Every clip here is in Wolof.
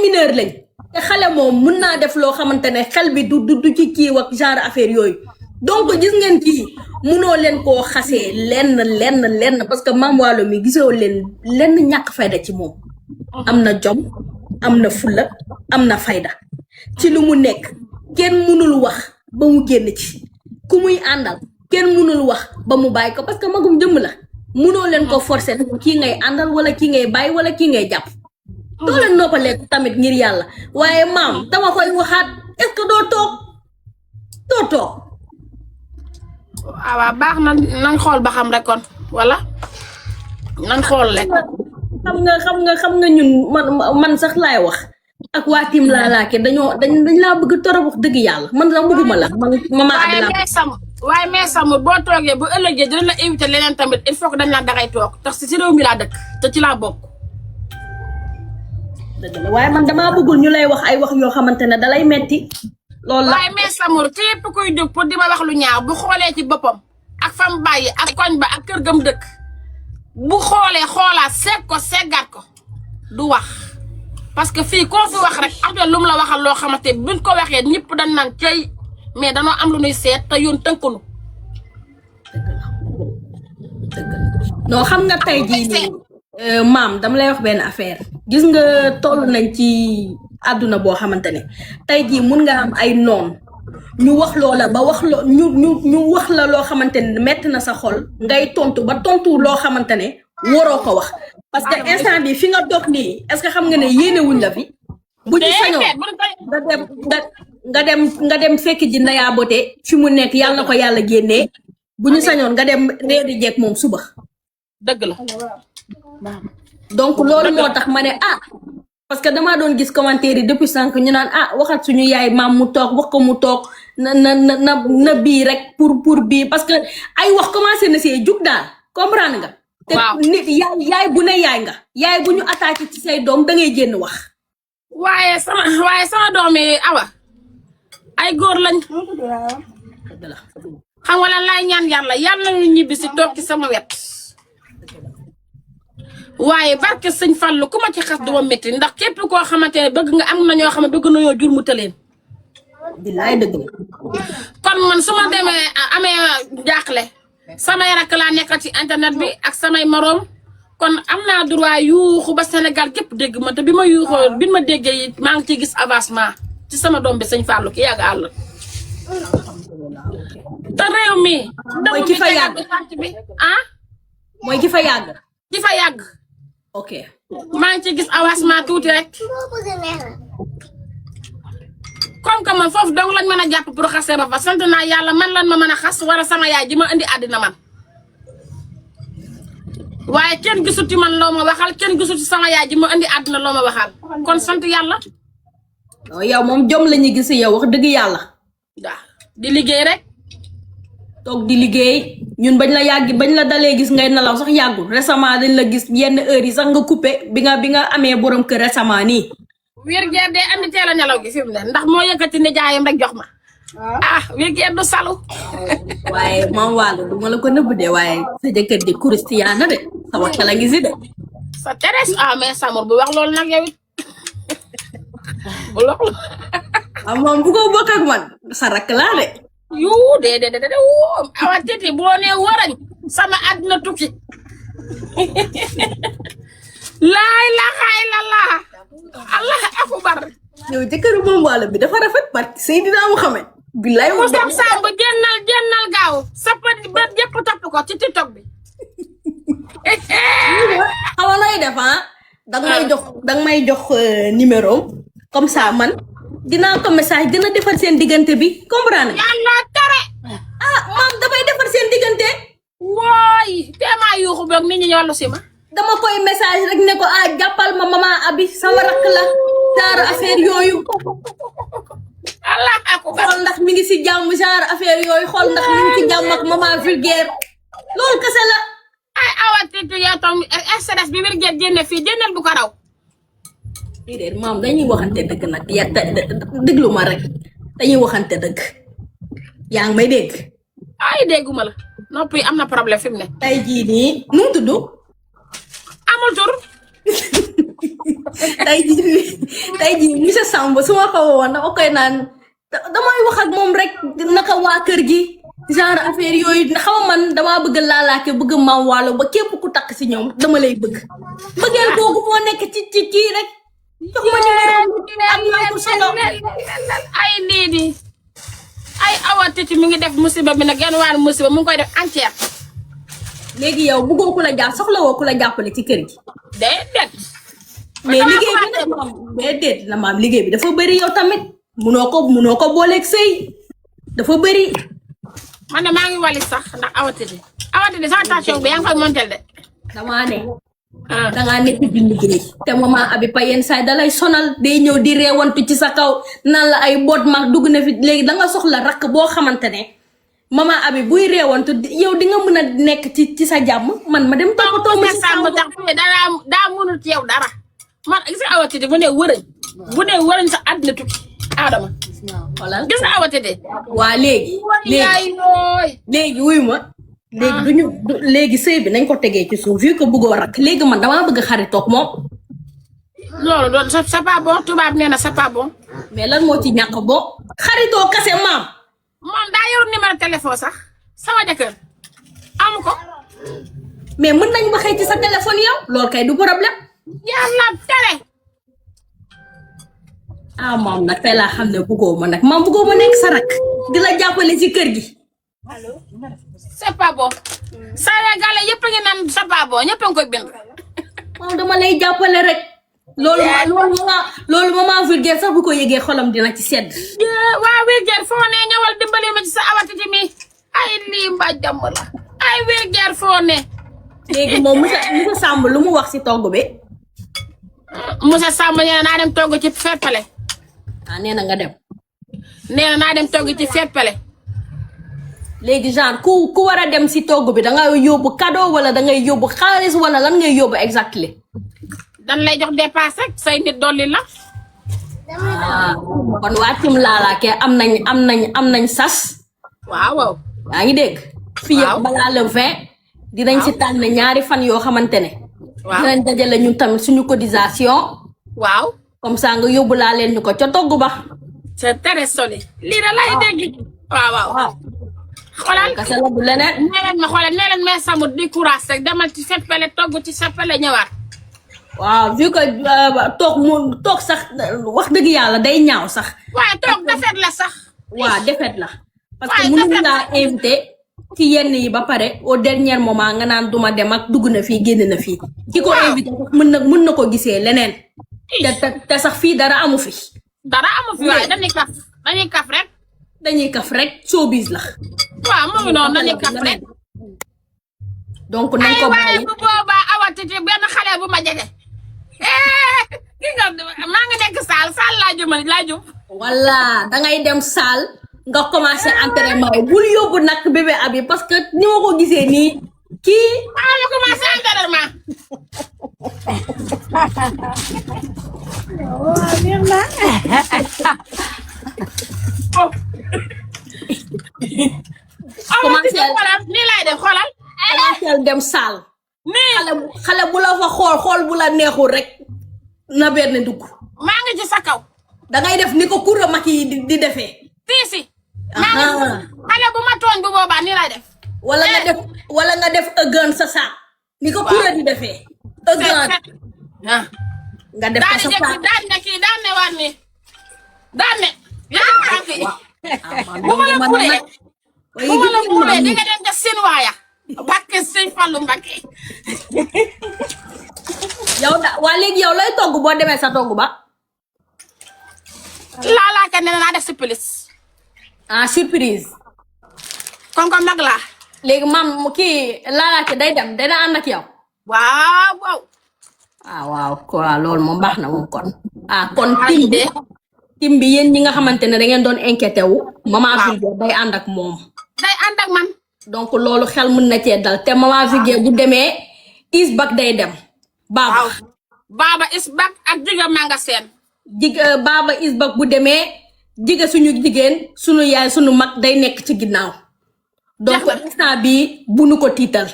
mineur lañ te xale moom mun naa def loo xamante ne xel bi du ci kii ak genre affaire yooyu donc gis ngeen kii munoo leen koo xasee lenn parce que Mame Wallo mi gisoo leen lenn ñàkk fayda ci moom am na jom am na fulla am na fayda ci lu mu nekk kenn munul wax ba mu génn ci ku muy àndal kenn munul wax ba mu bàyyi ko parce que magum jëmm la munoo leen ko forcer kii ngay àndal wala kii ngay bàyyi wala kii ngay jàpp doo leen noppalee tamit ngir yàlla waaye maam dama koy waxaat est-ce que doo toog waaw baax na nañ xool ba xam rek kon wala nañ xool rek xam nga ñun man sax laay wax ak waa tim laa laake dañ laa bëgg torop wax dëgg yàlla man sax bëgguma la man mama waaye mais Samb boo toogee bu ëllëgee dina la invité leneen tamit il faut que dañ la dangay toog tax si réew mi laa dëkk te ci laa bokk. dëgg la waaye man damaa bëggul ñu lay wax ay wax yoo xamante ne dalay metti loolu la waaye mais Samb képp kuy jóg pour di ma wax lu ñaaw bu xoolee ci boppam ak fam bàyyi ak koñ ba ak kër gam dëkk bu xoolee xoolaat seggaat ko du wax parce que fii koo fi wax rek am na lu mu la waxal loo xamante buñ ko waxee ñëpp dañ naan cay mais danoo am lu ñuy seet te yoon tënkunu. non xam nga tey jii nii maam dama lay wax benn affaire gis nga toll nañ ci àdduna boo xamante ne tey jii mun nga am ay noon ñu wax loola ba wax loo ñu wax la loo xamante ne metti na sa xol ngay tontu ba tontu loo xamante ne waroo ko wax parce que instant bi fi nga toog nii est-ce que xam nga ne yéene wuñ la fi bu ñu sañoo nga dem fekk ji Ndeya Beauté fi mu nekk yàlla na ko yàlla génnee bu ñu sañoon nga dem reeri jeeg moom suba dëgg la donc loolu moo tax ma ne parce que damaa doon gis commentaire yi depuis sànq ñu naan waxat suñu yaay maam mu toog wax ko mu toog na bii rek pour bii parce que ay wax commencé na see jug daal comprendre nga te nit yaay bu ne yaay nga yaay bu ñu attaqué ci say doom da ngay génn wax waaye sama doom yi awa ay góor lañ xam nga lan laay ñaan yàlla ñu ñibbi si toog ci sama wet waaye barke sëñ Fallu ku ma ci xas duma métti ndax képp koo xamante ne bëgg nga am na ñoo xam ne bëgg nañoo jur mu tëleen bilaay dëgg la kon man su ma demee amee jaaxle samay rakk laa nekkal ci internet bi ak samay moroom kon am naa droit yuuxu ba Sénégal képp dégg ma te bi ma yuuxoo bi ma déggee it maa ngi ciy gis avancement ci sama doom bi sëñ Fallu ki yàgg àll te réew mi mooy ki fa yàgg bi mooy ki fa yàgg ki fa yàgg ok maa ngi ciy gis avancement tuuti rek comme que man foofu dong lañ mën a jàpp pour xasee ba fa sant naa yàlla man lan ma mën a xas wala sama yaay ji ma indi àddina man waaye kenn gisuti man loo ma waxal kenn gisuti sama yaay ji ma indi àddina loo ma waxal kon sant yàlla. yow moom jom la ñu gis yow wax dëgg yàlla. waaw di liggéey rek. toog di liggéey ñun bañ la dalee gis ngay nelaw sax yàggul récemment dañ la gis yenn heures yi sax nga coupé bi nga amee borom kër récemment nii. wér geer de andi teel a nelaw gi fi mu ne ndax moo yëkkati ne jaayam rek jox ma. wér geer du salu. waaye Mame Wallo du ma la ko nëbb de waaye sa jëkkër di Christiana de sama xel a ngi si de. sa Thérèse mais Samor bu wax loolu nag yow it bu loolu. moom bu ko bokk ak man sa rakk laa de. yuu de woo awa titi boo nee warañ sama àddina tukki laay la xaay la laa allah akubar yow jëkkëru Mame Wallo bi dafa rafet barki Seydina Muhammad billaay mu sam samb génnal gaaw sa bët yëpp topp ko ci TikTok bi xam nga looy def danga may jox numéro comme ça man dinaa ko message dina defar seen diggante bi comprendre nga. yàlla tere. maam damay defar seen diggante. waay teemaa yuuxu boog nit ñi ñollu si ma. dama koy message rek ne ko jàppal ma mama Abi sama rakk la genre affaire yooyu. allah akbar xool ndax mi ngi si jàmm genre affaire yooyu xool ndax mi ngi si jàmm ak mama vulgaire loolu kese la. ay awa titi yow tam stress bi vulgaire génne fii génneel bu ko raw. déedéet maam dañuy waxante dëgg nag déglu ma rek dañuy waxante dëgg yaa ngi may dégg. ay dégguma la noppi am na problème fi mu ne. tey jii nii nu mu tudd. amul tur. tey jii monsieur Samb su ma ko woon dama koy naan damay wax ak moom rek naka waa kër gi genre affaire yooyu xam nga man damaa bëgg laalaake bëgg maam waalo ba képp ku takk si ñoom dama lay bëgg bëggeel googu moo nekk ci kii rek jox ma numéro am naa ko solo ay lii di ay Awa Titi mi ngi def musiba bi nag genn waar musiba mu ngi koy def entière. léegi yow bëggoo ku la jàpp soxla woo ku la jàppale ci kër gi déedéet. mais liggéey bi nag maam déedéet la maam liggéey bi dafa bëri yow tamit munoo ko booleeg sëy dafa bëri man de maa ngi wali sax ndax Awa Titi sama tension bi yaa ngi koy montel de. damaa ne dangaa nekk di liggéey te maman abi pa yenn saay dalay sonal day ñëw di reewantu ci sa kaw naan la ay boot mag dugg na fi léegi danga soxla rakk boo xamante ne maman abi buy reewantu yow di nga mën a nekk ci sa jàmm man ma dem toppatoo ma si sàmm tax daa mënul ci yow dara man gis nga Awa Titi bu ne wërëñ sa àddina tukki Adama xoolal gis nga Awa Titi waa léegi wuyu ma léegi léegi sëy bi nañ ko tegee ci suuf vu que bëggoo rakk léegi man damaa bëgg xaritoog moom loolu doon c'est pas bon tubaab nee na c'est pas bon mais lan moo ci ñàkk bo xaritoo kase maam moom daa yor numéro téléphone sax sama jëkkër amu ko mais mën nañ waxee ci sa téléphone yow loolu kay du problème yàlla tere maam nag tey laa xam ne bëggoo ma nag maam bëggoo ma nekk sa rakk di la jàppale ci kër gi c'est pas bon Sénégalais yëpp a ngi naan c'est pas bon ñëpp a ngi koy bind maam dama lay jàppale rek loolu maman vulgaire sax bu ko yëgee xolam dina ci sedd waa vulgaire foo ne ñëwal dimbali ma ci sa Awa Titi mi ay lii mba jàmm la ay vulgaire foo ne léegi moom monsieur Samb lu mu wax ci togg bi monsieur Samb nee na naa dem togg ci feppale nee na nga dem nee na naa dem togg ci feppale léegi genre ku war a dem ci togg bi danga yóbbu cadeau wala dangay yóbbu xaalis wala lan ngay yóbbu exactement dan lay jox dépasse rek say nit dolli la kon waa tim laalaake am nañ sas waaw yaa ngi dégg fii yëpp balaa le 20 dinañ ci tànn ñaari fan yoo xamante ne dinañ dajale ñun tamit suñu cotisation waaw comme ça nga yóbbu laa leen ñu ko ca togg ba c'est très solide lii da lay dégg waaw xoolal kese la du leneen nee leen mais samut di courage rek demal ci seppale togg ci seppale ñëwaat waaw vu que toog sax wax dëgg yàlla day ñaaw sax waaye toog defet la sax waaw defet la parce que mënuñu laa invité ci yenn yi ba pare au dernier moment nga naan duma dem ak dugg na fii génn na fii ki ko invité sax mën na ko gisee leneen te sax fii dara amu fi waaye dañuy kaf rek showbiz la waaw mu ngi noonu dañuy kaf rek donc nañ ko bàyyi bu boobaa Awa Titi benn xale bu ma jege ki nga maa ngi nekk saal laa jum voilà dangay dem saal nga commencé entraînement yi bul yóbbu nag bébé abi parce que ni ma ko gisee nii kii maa ngi commencé entraînement commencé nii lay def xoolal commencé dem saal nii xale bu la fa xool bu la neexul rek na benn dugg maa ngi ci sa kaw dangay def ni ko kura mag yi di defee tiisi xale bu ma tooñ bu boobaa nii lay def wala nga def ëggan sa saak ni ko kura di defee ëggan nga def ko sa saak daan ne kii daan ne waat nii daan ne bu ma la kulee di nga dem ca seen waaya Mbàkke sëñ Fallu Mbàkke waa léegi yow lay togg boo demee sa togg ba laalaaka ne naa def surprise surprise kon mag laa léegi maam kii laalaake day dana ànd ak yow waaw waaw quoi loolu moom baax na moom kon kon tim bi yéen ñi nga xamante ne da ngeen doon inquiété wu maman Vulgaire day ànd ak moom day ànd ak man donc loolu xel mën na cee dal te maman Vulgaire bu demee isbak day dem baaba isbak ak jiga magasin baaba isbak bu demee jiga suñu jigéen suñu yaay suñu mag day nekk ci ginnaaw donc instant bi bu nu ko tiital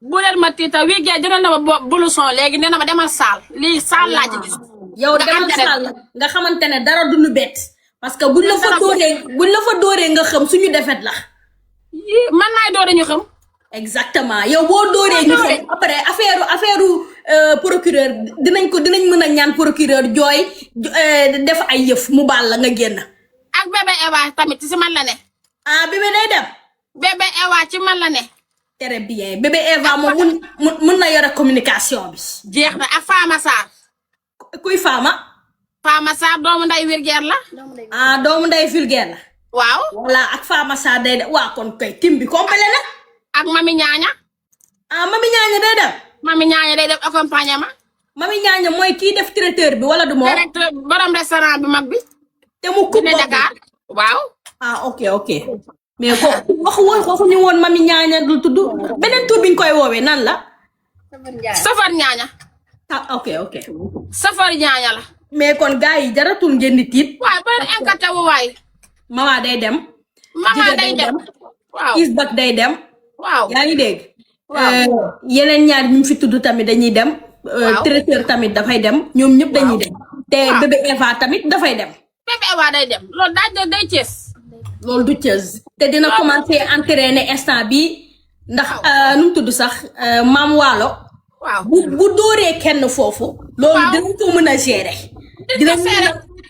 bu leen ma tiital Vulgaire jëral na ma blouson léegi nee na ma demal saal lii saal laa ci gis yow demal Sall nga xamante ne dara du lu bett parce que buñ la fa dóoree nga xam suñu defet la. man maay doore ñu xam. exactement yow boo dóoree ñu xam après affaire procureur dinañ mën a ñaan procureur jooy def ay yëf mu baal la nga génn. ak bébé Eva tamit ci man la ne. ah bébé day dem. bébé Eva ci man la ne. très bien bébé Eva moom mun na yore communication bi. jeex na ak Fama Sarr. kuy Fama. Fama Sarr doomu nday vulgaire la. ah doomu nday vulgaire la. waaw. voilà ak Fama Sarr day dem waa kon kay tim bi complet na. ak Mami Ñaaña. ah Mami Ñaaña day dem. Mami Ñaaña day def accompagnement. Mami Ñaaña mooy kii def traiteur bi wala du moom. directeur borom restaurant bi mag bi. te mu coupe Dakar waaw. ah ok mais ko waxu ñu woon Mami Ñaaña du tudd beneen tur bi ñu koy woowee nan la. Safar Ñaaña. ah ok. Safar Ñaaña la. mais kon gars yi jaratul ngeen di tiit. waaw ba incarté wu waay. mama day dem. mama day dem. waaw Isbak day dem. waaw yaa ngi dégg. waaw yeneen ñaar ñu fi tudd tamit dañuy dem. traiteur tamit dafay dem ñoom ñëpp dañuy dem. te bébé Eva tamit dafay dem. bébé Eva day dem loolu day Thiès. loolu du Thiès te dina commencer entraîner instant bi ndax nu mu tudd sax maam Waalo. waaw bu dóoree kenn foofu. loolu dinañ ko mën a gérer.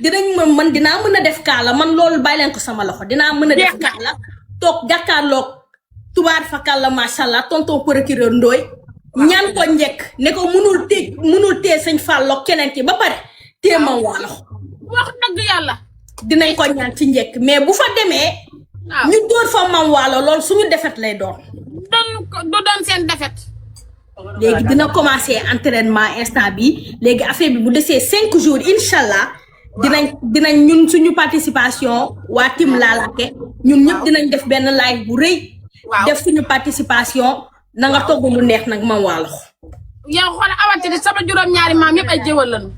dinaa mën a def kaala man loolu bàyyi leen ko sama loxo dinaa mën a def kaala toog jàkkaarloog tubaar fakal la macha allah tonton procureur Ndoye ñaan ko njëkk ne ko munul tee sëñ Fallou keneen ki ba pare tee maam Waalo. wax dëgg yàlla. dinañ ko ñaan ci njëkk mais bu fa demee. ñu dóor fa maam Waalo loolu suñu defet lay doon. du doon seen defet. léegi dina commencer entraînement instant bi léegi affaire bi bu desee 5 jours incha allah dinañ ñun suñu participation waa Tim Lalaké ñun ñëpp dinañ def benn live bu rëy. def suñu participation na nga togg lu neex nag maam Waalo. yow xoolal awantini sama juróom-ñaari maam yëpp ay jéwal lañu.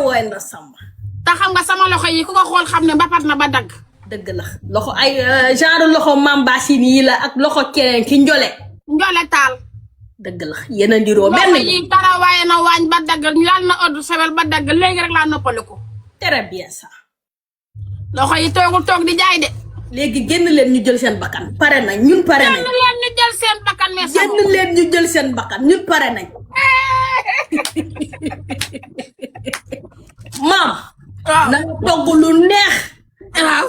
woy na samba. te xam nga sama loxo yi ku ko xool xam ne mbapat na ba dagg. dëgg la loxo ay genre loxo maam Bassine yi la ak loxo keneen ki njole taal. dëgg la yéen a ndiroo benn loxo yi dara waaye na waañ ba dagg yal na oddu sewel ba dagg léegi rek laa noppaliku. très bien ça. loxo yi toog di jaay de. léegi génn leen ñu jël seen bakkan pare nañ ñun pare nañ. génn leen ñu jël seen bakkan mais génn leen ñu jël seen bakkan ñun pare nañ. maam. na nga togg lu neex. waaw.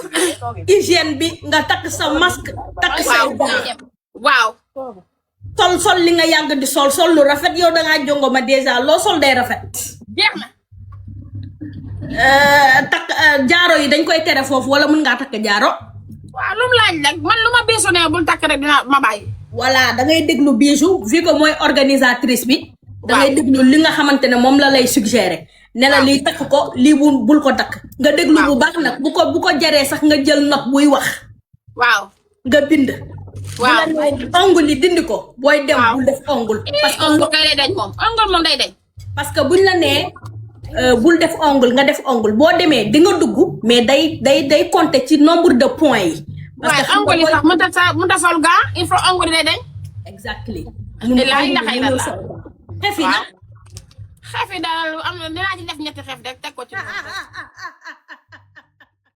hygiène bi nga takk sa masque. takk say waaw. sol li nga yàgg di sol lu rafet yow da ngaa jongo ma déjà loo sol day rafet. jeex na. takk jaaro yi dañ koy tere foofu wala mën ngaa takk jaaro. waaw lu mu laaj rek man lu ma biisu ne bul takk rek dina ma bàyyi. voilà da ngay déglu Bijou vu que mooy organisatrice bi. da ngay déglu li nga xamante ne moom la lay suggérer. ne la lii takk ko lii bul ko takk. nga déglu bu baax nag bu ko jaree sax nga jël note buy wax. waaw nga bind. waaw bu la nee ongle yi dindi ko. booy dem bul def ongle. parce que ongle kay day dañ moom ongle moom day dañ. parce que buñ la nee bul def ongle nga def ongle boo demee di nga dugg mais day compter ci nombre de points yi. parce que ongle yi sax mënut a sol gaa il faut ongle day dañ. exactly. xef yi nag. xef yi daal am na dinaa ci def ñetti xef rek teg ko ci.